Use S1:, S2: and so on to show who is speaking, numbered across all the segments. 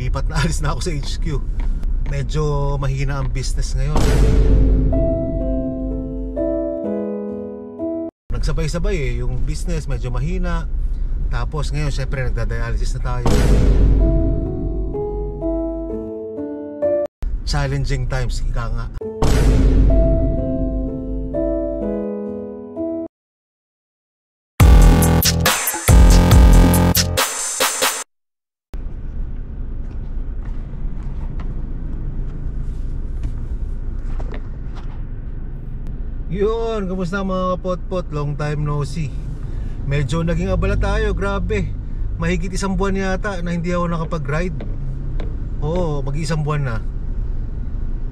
S1: lilipat na, alis na ako sa HQ. Medyo mahina ang business ngayon. Nagsabay-sabay yung business medyo mahina. Tapos ngayon syempre nagda-dialysis na tayo. Challenging times, ika nga. Yun, kamusta mga kapot-pot? Long time no see. Medyo naging abala tayo, grabe. Mahigit isang buwan yata na hindi ako nakapag-ride. Oo, mag-isang buwan na.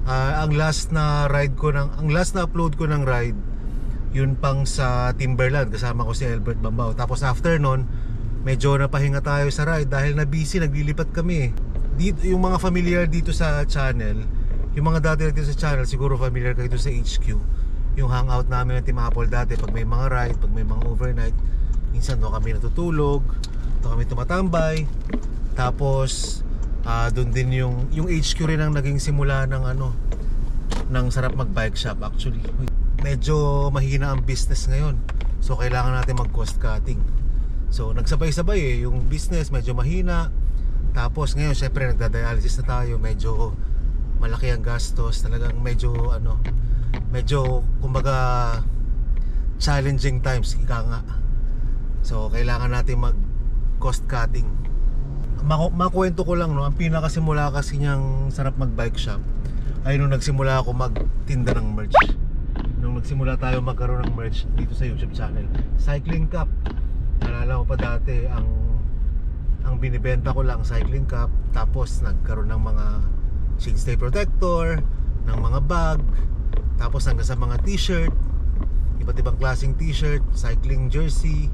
S1: Ang last na upload ko ng ride, yun pang sa Timberland, kasama ko si Albert Bambao. Tapos after nun, medyo napahinga tayo sa ride dahil na busy, naglilipat kami. Dito, yung mga familiar dito sa channel, yung mga dati dito sa channel, siguro familiar kayo dito sa HQ. Yung hangout namin ng Team Apple dati, pag may mga ride, pag may mga overnight, minsan doon kami natutulog, doon kami tumatambay. Tapos doon din yung HQ rin ang naging simula ng ng Sarap Mag Bike Shop actually. Medyo mahina ang business ngayon, so kailangan natin mag cost cutting. So nagsabay-sabay yung business medyo mahina. Tapos ngayon syempre nagda-dialysis na tayo, medyo malaki ang gastos, talagang medyo kumbaga challenging times, ika nga. So kailangan natin mag cost cutting. Makuwento ko lang, no, ang pinakasimula kasi niyang Sarap Mag Bike Shop ay nung nagsimula ako magtinda ng merch. Nung nagsimula tayo magkaroon ng merch dito sa YouTube channel, cycling cap. Naalala ko pa dati, ang binibenta ko lang cycling cap. Tapos nagkaroon ng mga shade stay protector, ng mga bag, tapos hanggang sa mga t-shirt, iba't ibang klaseng t-shirt, cycling jersey,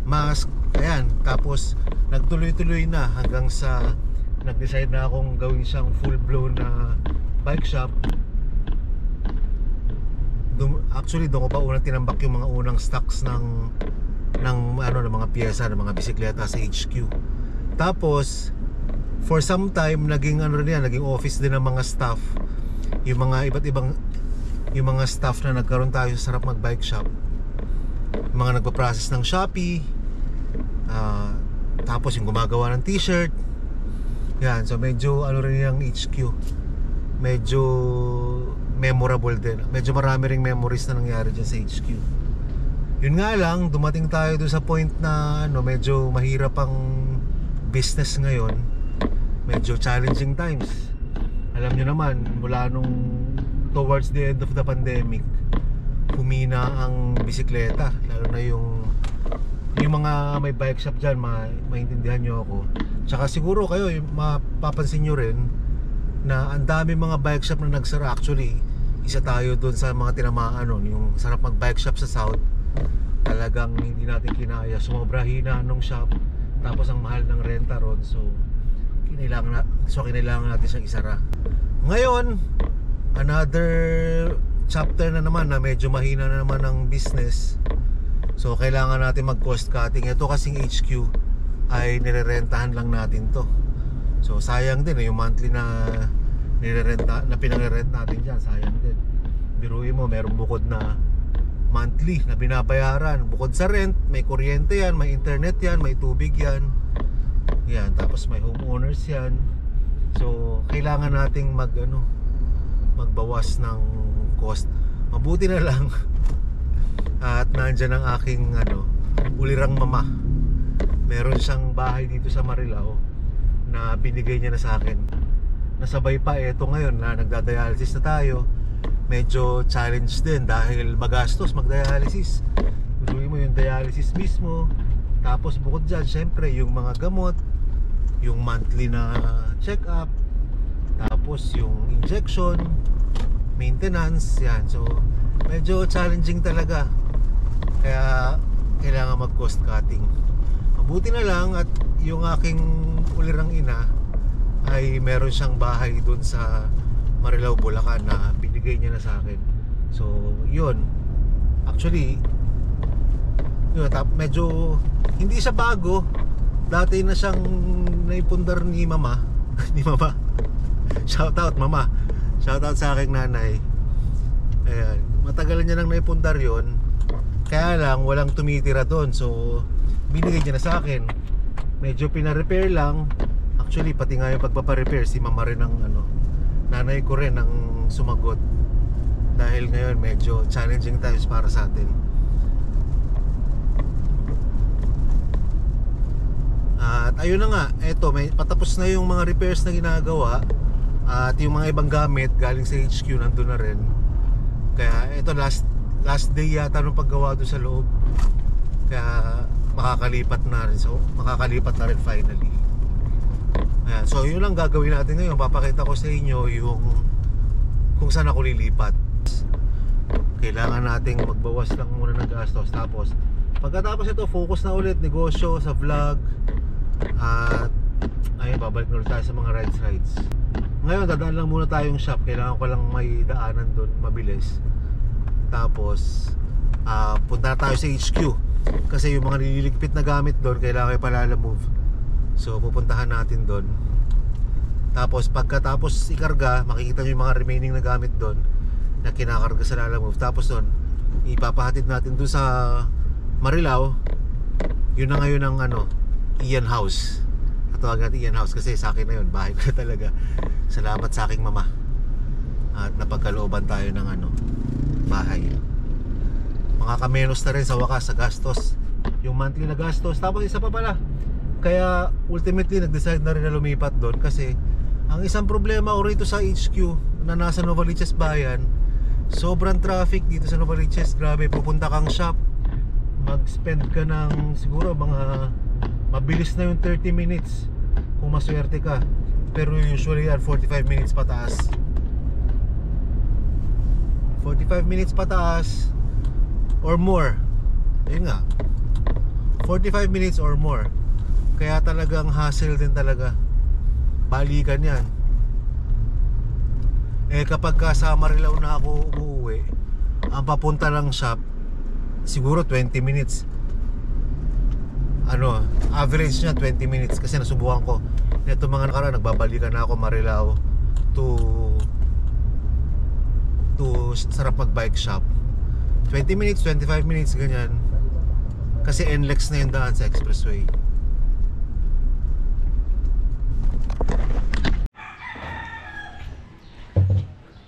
S1: mask, ayan. Tapos nagtuloy-tuloy na hanggang sa nag-decide na akong gawin siyang full-blown na bike shop. Actually doon ko pa unang tinambak yung mga unang stocks ng mga piyesa ng mga bisikleta sa HQ. Tapos for some time naging naging office din ng mga staff, yung mga iba't ibang yung mga staff na nagkaroon tayo sa Sarap Mag Bike Shop, mga nagpa-process ng Shopee, tapos yung gumagawa ng t-shirt. Yan, so medyo rin yung HQ, medyo memorable din. Medyo marami ring memories na nangyari dyan sa HQ. Yun nga lang, dumating tayo doon sa point na medyo mahirap ang business ngayon. Medyo challenging times. Alam nyo naman, mula nung towards the end of the pandemic, humina ang bisikleta. Lalo na yung mga may bike shop dyan, maintindihan nyo ako. Tsaka siguro kayo, mapapansin nyo rin na ang dami mga bike shop na nagsara. Actually, isa tayo dun sa mga tinamaan nun, yung Sarap Mag Bike Shop sa South. Talagang hindi natin kinaya, sumobra hina nung shop. Tapos ang mahal ng renta ron, so kinailangan natin siyang isara. Ngayon, another chapter na naman na medyo mahina na naman ang business. So kailangan natin mag cost cutting. Ito kasing HQ ay nirerentahan lang natin to. So sayang din yung monthly na pinang-rent natin dyan, sayang din. Biruin mo, merong bukod na monthly na binabayaran. Bukod sa rent, may kuryente yan, may internet yan, may tubig yan. Yan, tapos may homeowners yan. So kailangan nating magbawas ng cost. Mabuti na lang at nandyan ang aking ulirang mama. Meron siyang bahay dito sa Marilao na binigay niya na sa akin. Nasabay pa ito ngayon na nagda-dialysis na tayo. Medyo challenge din dahil magastos mag-dialysis. Gustuin mo yung dialysis mismo. Tapos bukod dyan, syempre yung mga gamot, yung monthly na check-up, tapos yung injection, maintenance, yan. So medyo challenging talaga. Kaya kailangan mag cost cutting. Mabuti na lang at yung aking ulirang ina ay meron siyang bahay dun sa Marilao, Bulacan na binigay niya na sa akin. So yun, actually yun, medyo hindi siya bago. Dati na siyang naipundar ni mama. Ni mama. Shout out mama. Shout out sa aking nanay. Ayan, matagal niya nang naipundar yon. Kaya lang walang tumitira doon. So binigay niya na sa akin. Medyo pina-repair lang. Actually pati nga yung pagpapa-repair si mama rin ang nanay ko rin ang sumagot. Dahil ngayon medyo challenging times para sa atin. At ayun na nga, eto may patapos na yung mga repairs na ginagawa. At yung mga ibang gamit galing sa HQ nandun na rin. Kaya eto last day yata nung paggawa doon sa loob. Kaya makakalipat na rin. So makakalipat na rin finally. Ayan, so yun lang gagawin natin ngayon. Papakita ko sa inyo yung kung saan ako lilipat. Kailangan nating magbawas lang muna ng gastos. Tapos pagkatapos ito, focus na ulit negosyo sa vlog. At ayun, babalik na ulit tayo sa mga rides. Ngayon dadaan lang muna tayong shop. Kailangan ko lang may daanan doon mabilis. Tapos punta na tayo sa HQ. Kasi yung mga nililigpit na gamit doon kailangan ko palala-move. So pupuntahan natin doon. Tapos pagkatapos ikarga, makikita nyo yung mga remaining na gamit doon na kinakarga sa Lalamove. Tapos doon ipapahatid natin doon sa Marilao. Yun na ngayon ang Ian House. Tawag natin Ian House kasi sa akin na yun, bahay ko talaga. Salamat sa aking mama. At napagkalooban tayo ng bahay. Makakamenos na rin sa wakas sa gastos, yung monthly na gastos. Tapos isa pa pala, kaya ultimately nag-decide na rin na lumipat doon. Kasi ang isang problema ko rito sa HQ na nasa Novaliches Bayan, sobrang traffic dito sa Novaliches. Grabe, pupunta kang shop, mag-spend ka ng siguro mga mabilis na yung 30 minutes kung maswerte ka. Pero usually yan 45 minutes pataas. 45 minutes pataas or more. Ayun nga, 45 minutes or more. Kaya talagang hassle din talaga. Balikan yan. Kapag sa Marilao na ako umuwi, ang papunta lang shop siguro 20 minutes. Average niya 20 minutes. Kasi nasubukan ko neto mga nakaraan, nagbabalikan na ako Marilao to sarap mag bike shop. 20 minutes, 25 minutes ganyan. Kasi NLEX na yung daan sa expressway.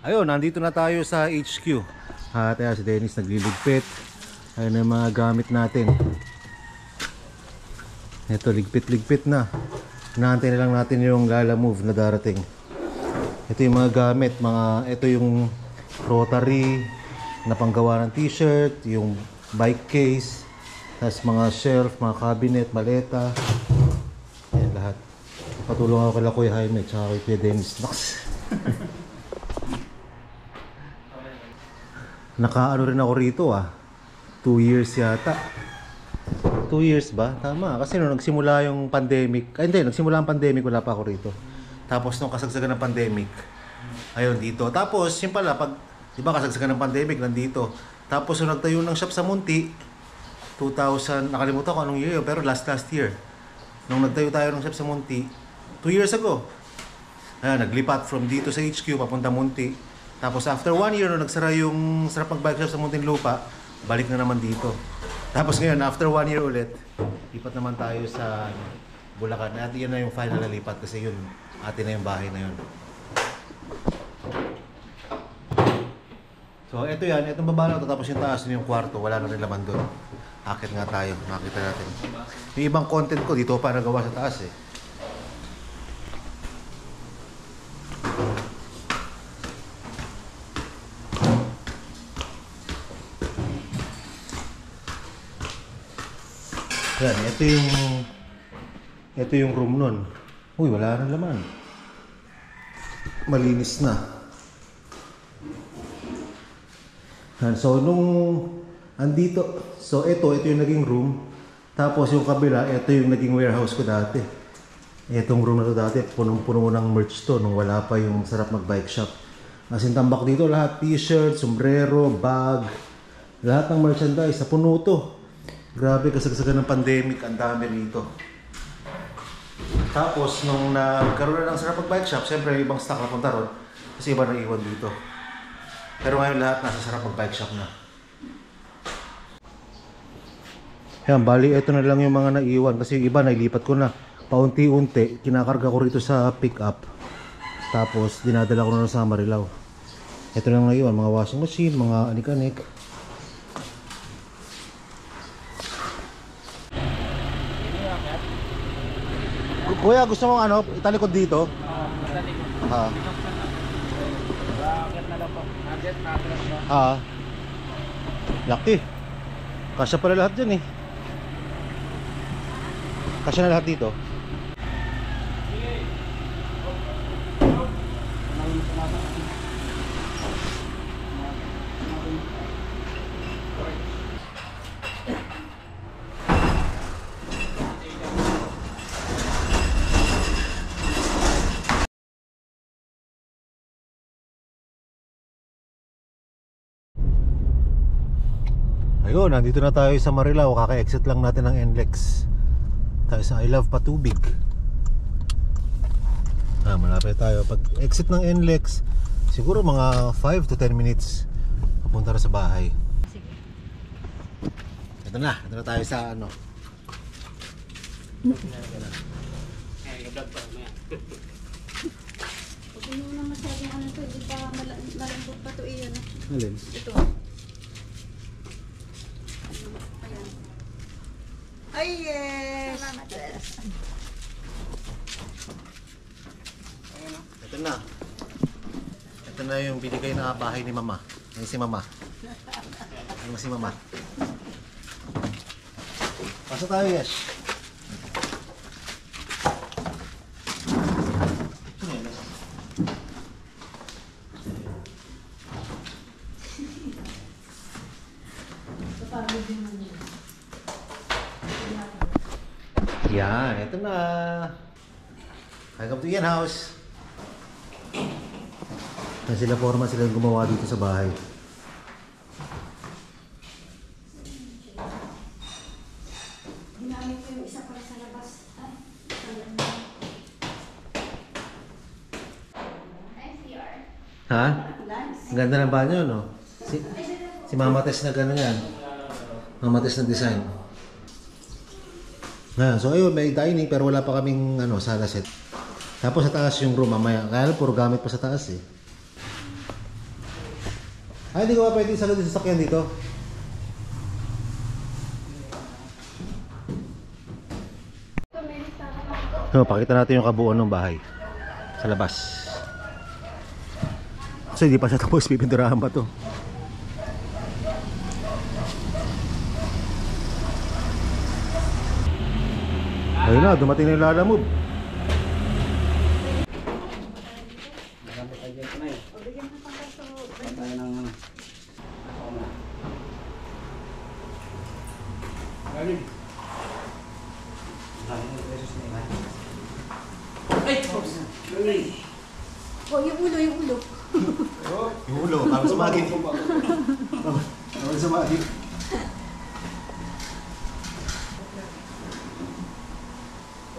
S1: Ayun, nandito na tayo sa HQ. At si Dennis nagliligpit. Ayun yung mga gamit natin. Ito, ligpit-ligpit na. Inaantay na lang natin yung Lalamove na darating. Ito yung mga gamit, ito yung rotary na panggawa ng t-shirt, yung bike case, tapos mga shelf, mga cabinet, maleta. Ayan lahat. Patulong ako kay Kuya Jaime at kay Kuya Dennis. Nakaano rin ako rito 2 years yata. 2 years ba? Tama. Kasi nung nagsimula yung pandemic, hindi, nagsimula ang pandemic, wala pa ako rito. Tapos nung kasagsagan ng pandemic, ayun dito. Tapos yun pala, di ba kasagsagan ng pandemic, nandito. Tapos nung nagtayo ng shop sa Munti, 2000, nakalimutan ko anong year yun, pero last year. Nung nagtayo tayo ng shop sa Munti, 2 years ago. Ayun, naglipat from dito sa HQ, papunta Munti. Tapos after 1 year, nung nagsara yung sarap mag-bike shop sa Muntinlupa, balik na naman dito. Tapos ngayon, after 1 year ulit, lipat naman tayo sa Bulacan. At yun na yung final na lipat kasi yun, atin na yung bahay na yun. So ito yan, itong baba na ito, tapos yung taas yung kwarto, wala na rin laman doon. Akit nga tayo, makita natin. Yung ibang content ko, dito pa nagawa sa taas Yan, ito yung room nun. Uy, wala na laman. Malinis na. Yan, so nung andito, so ito yung naging room. Tapos yung kabila, ito yung naging warehouse ko dati. Itong room na to dati, punong-puno ng merch to nung wala pa yung sarap mag-bike shop. As in, tambak dito lahat, t-shirt, sombrero, bag, lahat ng merchandise, sa puno to. Grabe, kasagsagan ng pandemic, ang dami rito. Tapos, nung nagkaroon na ng Sarapag Bike Shop, siyempre ibang stock na punta ron. Kasi iba na iwan dito. Pero ngayon lahat nasa Sarapag Bike Shop na. Yan, bali ito na lang yung mga naiwan. Kasi iba nailipat ko na. Paunti-unti, kinakarga ko rito sa pick-up. Tapos, dinadala ko na sa Marilao. Ito lang naiwan, mga washing machine, mga anik-anik. Kuya, gusto mong ano, italikod dito? Ha. Laki. Kasya pala lahat dyan eh. Kasya na lahat dito. Ayun, nandito na tayo sa Marilao. Kaka-exit lang natin ng NLEX. Tayo sa I Love Patubig. Malapit tayo. Pag exit ng NLEX, siguro mga 5 to 10 minutes papunta na sa bahay.
S2: Sige.
S1: Ito na tayo sa ano.
S2: Huwag mo na masyadong ano to, hindi pa malambot pa to iyan.
S1: Alin?
S2: Ito. Ayan. Ay, yes! Salamat.
S1: Ito na. Ito na yung binigay na bahay ni Mama. Ayun si Mama. Ayun si Mama. Pasok tayo, Yesh. Yan, ito na. Welcome to Ian House. Na sila forma sila yung gumawa dito sa bahay.
S2: Ginamit ko yung isa para sa labas.
S1: Ha? Ang ganda ng banyo, no? Si Mama Tess na gano'n yan. Mama Tess na design. So ayun, may dining pero wala pa kaming sala set. Tapos sa taas yung room mamaya. Kaya puro gamit pa sa taas eh. Ay, hindi ko pa pwede salad sa sasakyan dito. Pakita natin yung kabuuan ng bahay sa labas. So hindi pa siya tapos, pipinturahan pa to. Ayun na, dumating na yung Lala Move.
S2: Oh, yung ulo.
S1: Yung ulo, parang sumagin. Parang sumagin.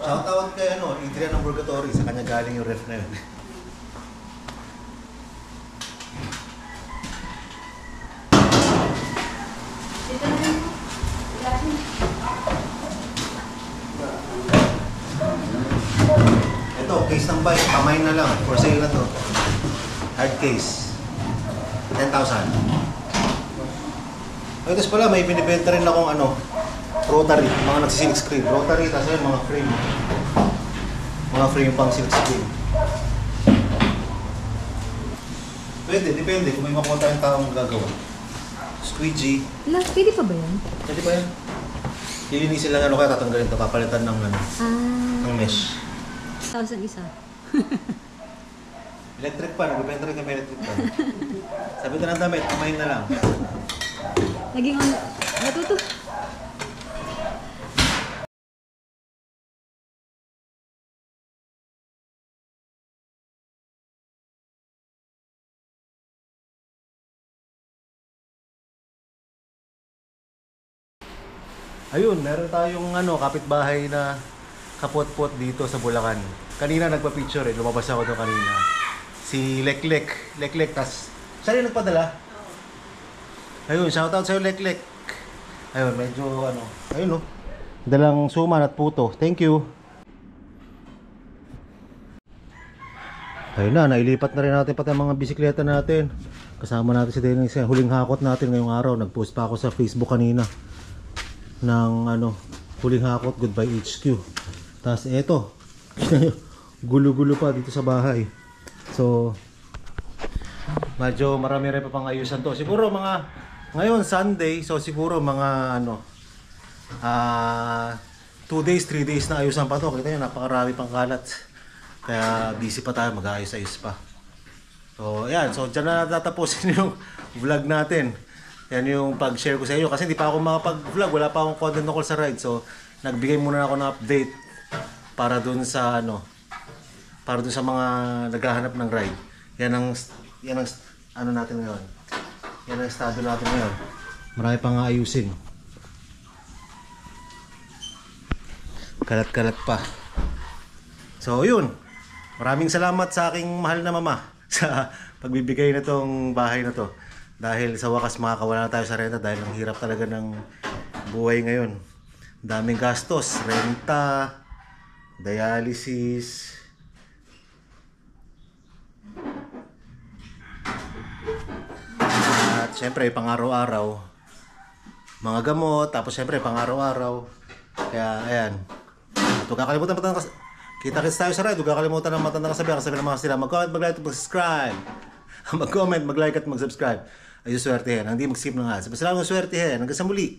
S1: Shoutout kay Adrian ng Purgatory, sa kanya galing yung ref na yun.
S2: Dito na lang po.
S1: Ito, case ng bike, kamay na lang. For sale na to. Hard case. 10,000. Tapos pala, may binibenta rin akong rotary, mga nagsisilk screen. Rotary, tapos yun, mga frame. Mga frame pang silk screen. Pwede, depende kung may makuha tayong taong gagawa. Squeegee.
S2: Pwede pa ba yan?
S1: Pwede ba yan? Lilinisin lang kaya tatanggalin ito, papalitan ng ng mesh.
S2: 1,000 isa.
S1: Electric pan, nagbibenta rin kami electric pan. Sabi ko ng damit, kumain na lang.
S2: Naging natuto.
S1: Ayun, meron tayong kapitbahay na kapot-pot dito sa Bulacan. Kanina nagpa-picture lumabas ako doon kanina. Si Leklek, tas siya rin nagpadala. Ayun, shoutout sa'yo Leklek. Ayun, medyo ayun dalang suman at puto. Thank you. Ayun na, nailipat na rin natin pati ang mga bisikleta natin. Kasama natin si Dennis. Huling hakot natin ngayong araw. Nag-post pa ako sa Facebook kanina ng huling hakot, goodbye HQ. Tapos eto, gulo-gulo pa dito sa bahay. So, medyo marami rin pa pang ayusan to. Siguro ngayon Sunday, so siguro mga 2 days, 3 days na ayusan pa to. Kita nyo, napakarami pang kalat. Kaya busy pa tayo, mag-aayos-ayos pa. So, ayan. So, dyan na natatapusin yung vlog natin. Yan yung pag-share ko sa inyo. Kasi hindi pa ako makapag-vlog. Wala pa akong content tungkol sa ride. So, nagbigay muna ako ng update para dun sa para dun sa mga naghahanap ng ride. Yan ang natin ngayon. Yan ang estado natin ngayon. Marami pang ayusin. Kalat-kalat pa. So, yun. Maraming salamat sa aking mahal na mama sa pagbibigay na tong bahay na to. Dahil sa wakas makakawala na tayo sa renta dahil ang hirap talaga ng buhay ngayon. Daming gastos, renta, dialysis. At syempre pang-araw-araw mga gamot, tapos syempre pang-araw-araw. Kaya ayan. At huwag kakalimutan kita-kits tayo sa ride. Huwag kakalimutan ng matandang kasabihan ng mga sila. Mag-comment, mag-like, mag-subscribe. Mag-comment, mag-like at mag-subscribe. Ay suswertehin. Hindi mag-skip ng ads. Basta lang yung swertehin. Hanggang sa muli.